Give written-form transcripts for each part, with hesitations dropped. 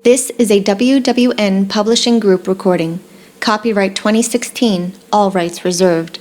This is a WWN Publishing Group recording. Copyright 2016, all rights reserved.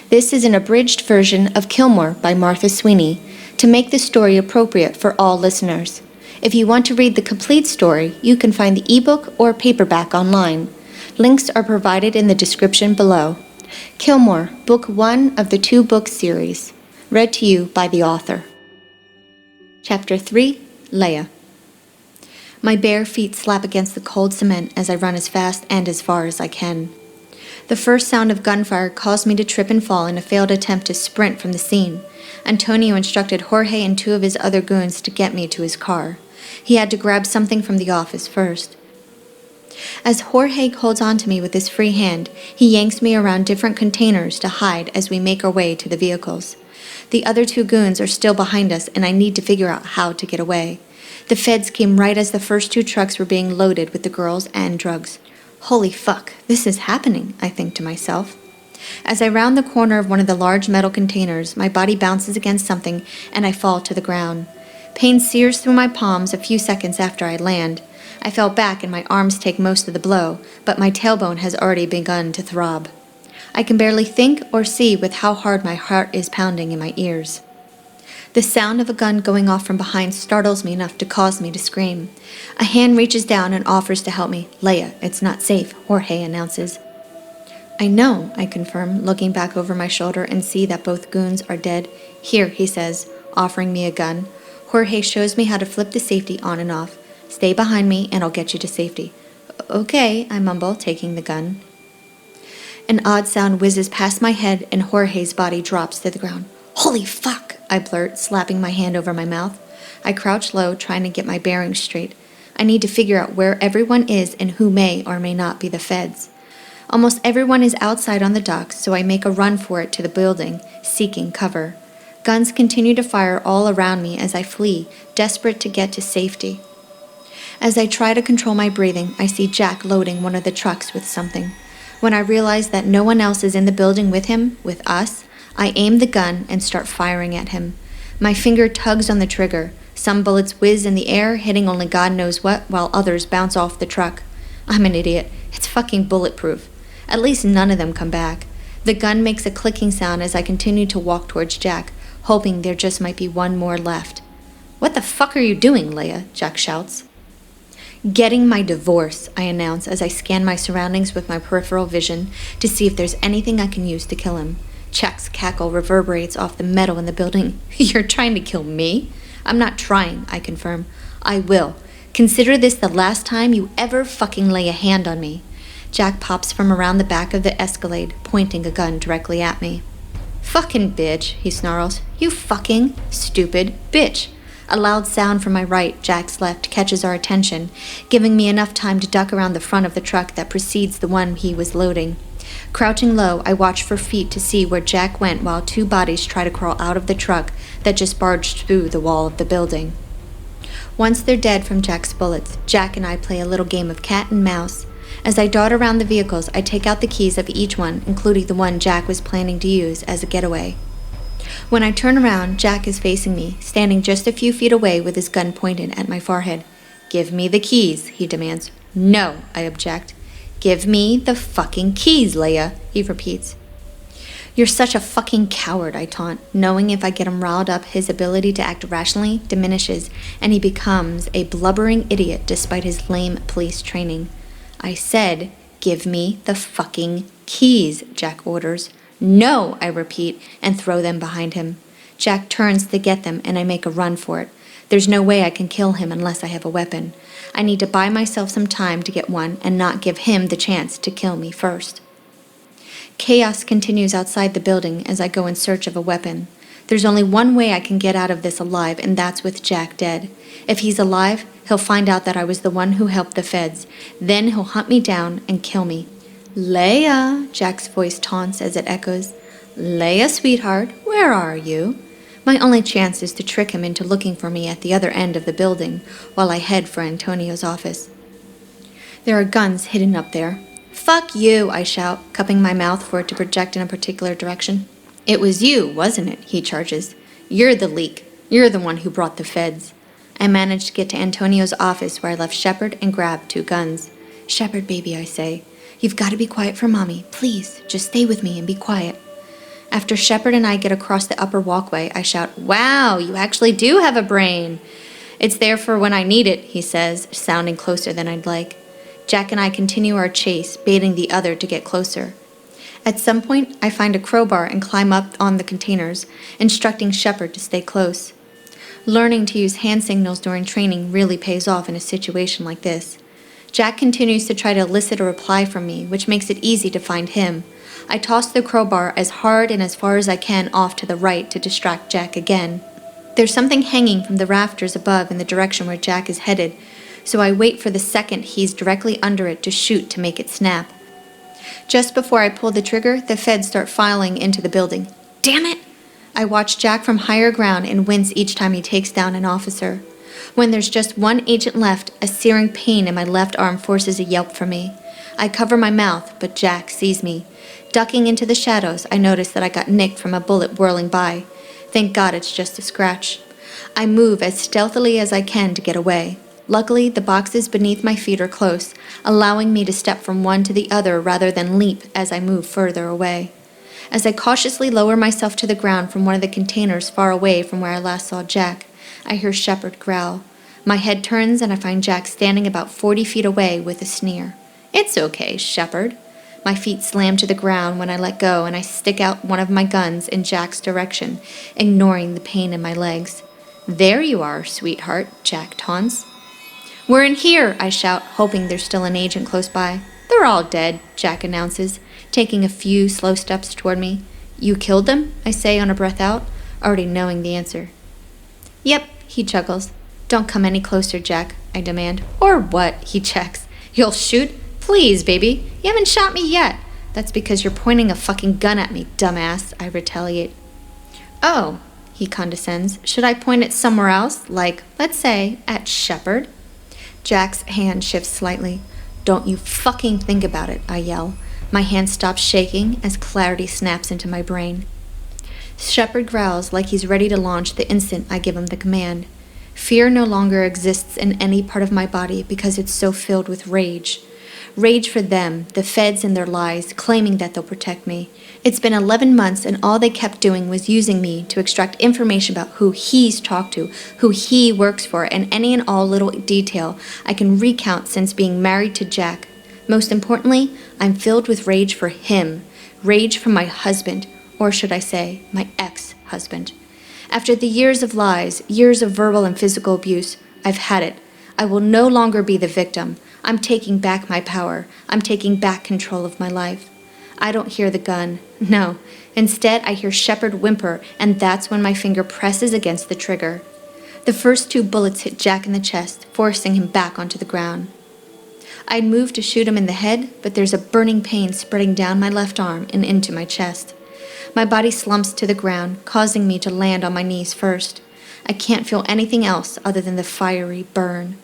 This is an abridged version of Killmore by Martha Sweeney to make the story appropriate for all listeners. If you want to read the complete story, you can find the ebook or paperback online. Links are provided in the description below. Killmore, Book 1 of the 2-book series. Read to you by the author. Chapter 3, Leia. My bare feet slap against the cold cement as I run as fast and as far as I can. The first sound of gunfire caused me to trip and fall in a failed attempt to sprint from the scene. Antonio instructed Jorge and 2 of his other goons to get me to his car. He had to grab something from the office first. As Jorge holds on to me with his free hand, he yanks me around different containers to hide as we make our way to the vehicles. The other 2 goons are still behind us, and I need to figure out how to get away. The feds came right as the first 2 trucks were being loaded with the girls and drugs. Holy fuck, this is happening, I think to myself. As I round the corner of one of the large metal containers, my body bounces against something and I fall to the ground. Pain sears through my palms a few seconds after I land. I fell back and my arms take most of the blow, but my tailbone has already begun to throb. I can barely think or see with how hard my heart is pounding in my ears. The sound of a gun going off from behind startles me enough to cause me to scream. A hand reaches down and offers to help me. Leia, it's not safe, Jorge announces. I know, I confirm, looking back over my shoulder and see that both goons are dead. Here, he says, offering me a gun. Jorge shows me how to flip the safety on and off. Stay behind me and I'll get you to safety. Okay, I mumble, taking the gun. An odd sound whizzes past my head and Jorge's body drops to the ground. Holy fuck, I blurt, slapping my hand over my mouth. I crouch low, trying to get my bearings straight. I need to figure out where everyone is and who may or may not be the feds. Almost everyone is outside on the docks, so I make a run for it to the building, seeking cover. Guns continue to fire all around me as I flee, desperate to get to safety. As I try to control my breathing, I see Jack loading one of the trucks with something. When I realize that no one else is in the building with him, with us, I aim the gun and start firing at him. My finger tugs on the trigger. Some bullets whiz in the air, hitting only God knows what, while others bounce off the truck. I'm an idiot. It's fucking bulletproof. At least none of them come back. The gun makes a clicking sound as I continue to walk towards Jack, hoping there just might be one more left. What the fuck are you doing, Leia? Jack shouts. Getting my divorce, I announce as I scan my surroundings with my peripheral vision to see if there's anything I can use to kill him. Jack's cackle reverberates off the metal in the building. You're trying to kill me? I'm not trying, I confirm. I will. Consider this the last time you ever fucking lay a hand on me. Jack pops from around the back of the Escalade, pointing a gun directly at me. Fucking bitch, he snarls. You fucking stupid bitch. A loud sound from my right, Jack's left, catches our attention, giving me enough time to duck around the front of the truck that precedes the one he was loading. Crouching low, I watch for feet to see where Jack went while 2 bodies try to crawl out of the truck that just barged through the wall of the building. Once they're dead from Jack's bullets, Jack and I play a little game of cat and mouse. As I dart around the vehicles, I take out the keys of each one, including the one Jack was planning to use as a getaway. When I turn around, Jack is facing me, standing just a few feet away with his gun pointed at my forehead. Give me the keys, he demands. No, I object. Give me the fucking keys, Leia, he repeats. You're such a fucking coward, I taunt, knowing if I get him riled up, his ability to act rationally diminishes, and he becomes a blubbering idiot despite his lame police training. I said, give me the fucking keys, Jack orders. No, I repeat, and throw them behind him. Jack turns to get them, and I make a run for it. There's no way I can kill him unless I have a weapon. I need to buy myself some time to get one and not give him the chance to kill me first. Chaos continues outside the building as I go in search of a weapon. There's only one way I can get out of this alive, and that's with Jack dead. If he's alive, he'll find out that I was the one who helped the feds. Then he'll hunt me down and kill me. Leia, Jack's voice taunts as it echoes. Leia, sweetheart, where are you? My only chance is to trick him into looking for me at the other end of the building while I head for Antonio's office. There are guns hidden up there. Fuck you, I shout, cupping my mouth for it to project in a particular direction. It was you, wasn't it? He charges. You're the leak. You're the one who brought the feds. I manage to get to Antonio's office where I left Shepard and grabbed 2 guns. "Shepard, baby," I say, "you've got to be quiet for Mommy. Please, just stay with me and be quiet." After Shepard and I get across the upper walkway, I shout, "Wow, you actually do have a brain." "It's there for when I need it," he says, sounding closer than I'd like. Jack and I continue our chase, baiting the other to get closer. At some point, I find a crowbar and climb up on the containers, instructing Shepard to stay close. Learning to use hand signals during training really pays off in a situation like this. Jack continues to try to elicit a reply from me, which makes it easy to find him. I toss the crowbar as hard and as far as I can off to the right to distract Jack again. There's something hanging from the rafters above in the direction where Jack is headed, so I wait for the second he's directly under it to shoot to make it snap. Just before I pull the trigger, the feds start filing into the building. Damn it! I watch Jack from higher ground and wince each time he takes down an officer. When there's just one agent left, a searing pain in my left arm forces a yelp from me. I cover my mouth, but Jack sees me. Ducking into the shadows, I notice that I got nicked from a bullet whirling by. Thank God it's just a scratch. I move as stealthily as I can to get away. Luckily, the boxes beneath my feet are close, allowing me to step from one to the other rather than leap as I move further away. As I cautiously lower myself to the ground from one of the containers far away from where I last saw Jack, I hear Shepard growl. My head turns and I find Jack standing about 40 feet away with a sneer. "It's okay, Shepard." My feet slam to the ground when I let go and I stick out one of my guns in Jack's direction, ignoring the pain in my legs. "There you are, sweetheart," Jack taunts. "We're in here," I shout, hoping there's still an agent close by. "They're all dead," Jack announces, taking a few slow steps toward me. "You killed them?" I say on a breath out, already knowing the answer. "Yep," he chuckles. "Don't come any closer, Jack," I demand. "Or what?" he checks. "You'll shoot? Please, baby. You haven't shot me yet." "That's because you're pointing a fucking gun at me, dumbass," I retaliate. "Oh," he condescends. "Should I point it somewhere else? Like, let's say, at Shepard?" Jack's hand shifts slightly. "Don't you fucking think about it," I yell. My hand stops shaking as clarity snaps into my brain. Shepard growls like he's ready to launch the instant I give him the command. Fear no longer exists in any part of my body because it's so filled with rage. Rage for them, the feds and their lies, claiming that they'll protect me. It's been 11 months and all they kept doing was using me to extract information about who he's talked to, who he works for, and any and all little detail I can recount since being married to Jack. Most importantly, I'm filled with rage for him. Rage for my husband, or should I say, my ex-husband. After the years of lies, years of verbal and physical abuse, I've had it. I will no longer be the victim. I'm taking back my power. I'm taking back control of my life. I don't hear the gun. No. Instead, I hear Shepard whimper, and that's when my finger presses against the trigger. The first 2 bullets hit Jack in the chest, forcing him back onto the ground. I'd moved to shoot him in the head, but there's a burning pain spreading down my left arm and into my chest. My body slumps to the ground, causing me to land on my knees first. I can't feel anything else other than the fiery burn.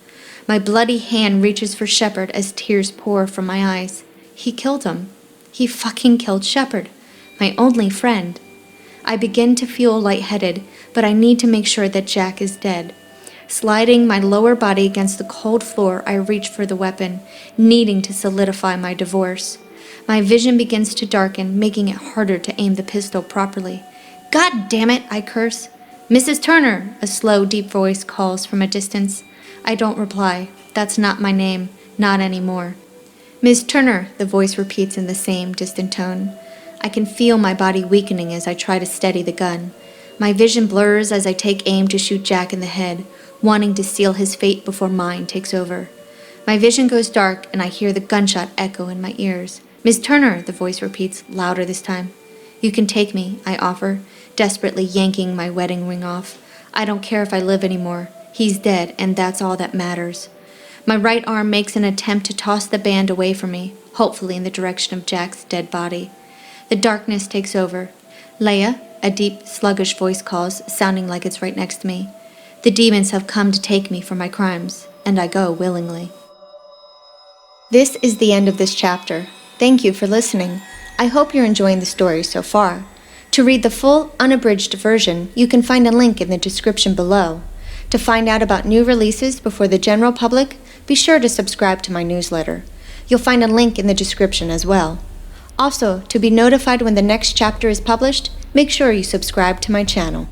My bloody hand reaches for Shepard as tears pour from my eyes. He killed him. He fucking killed Shepard, my only friend. I begin to feel lightheaded, but I need to make sure that Jack is dead. Sliding my lower body against the cold floor, I reach for the weapon, needing to solidify my divorce. My vision begins to darken, making it harder to aim the pistol properly. "God damn it," I curse. "Mrs. Turner," a slow, deep voice calls from a distance. I don't reply. That's not my name, not anymore. "Miss Turner," the voice repeats in the same distant tone. I can feel my body weakening as I try to steady the gun. My vision blurs as I take aim to shoot Jack in the head, wanting to seal his fate before mine takes over. My vision goes dark and I hear the gunshot echo in my ears. "Miss Turner," the voice repeats, louder this time. "You can take me," I offer, desperately yanking my wedding ring off. "I don't care if I live anymore. He's dead, and that's all that matters." My right arm makes an attempt to toss the band away from me, hopefully in the direction of Jack's dead body. The darkness takes over. "Leia," a deep, sluggish voice calls, sounding like it's right next to me. "The demons have come to take me for my crimes, and I go willingly." This is the end of this chapter. Thank you for listening. I hope you're enjoying the story so far. To read the full, unabridged version, you can find a link in the description below. To find out about new releases before the general public, be sure to subscribe to my newsletter. You'll find a link in the description as well. Also, to be notified when the next chapter is published, make sure you subscribe to my channel.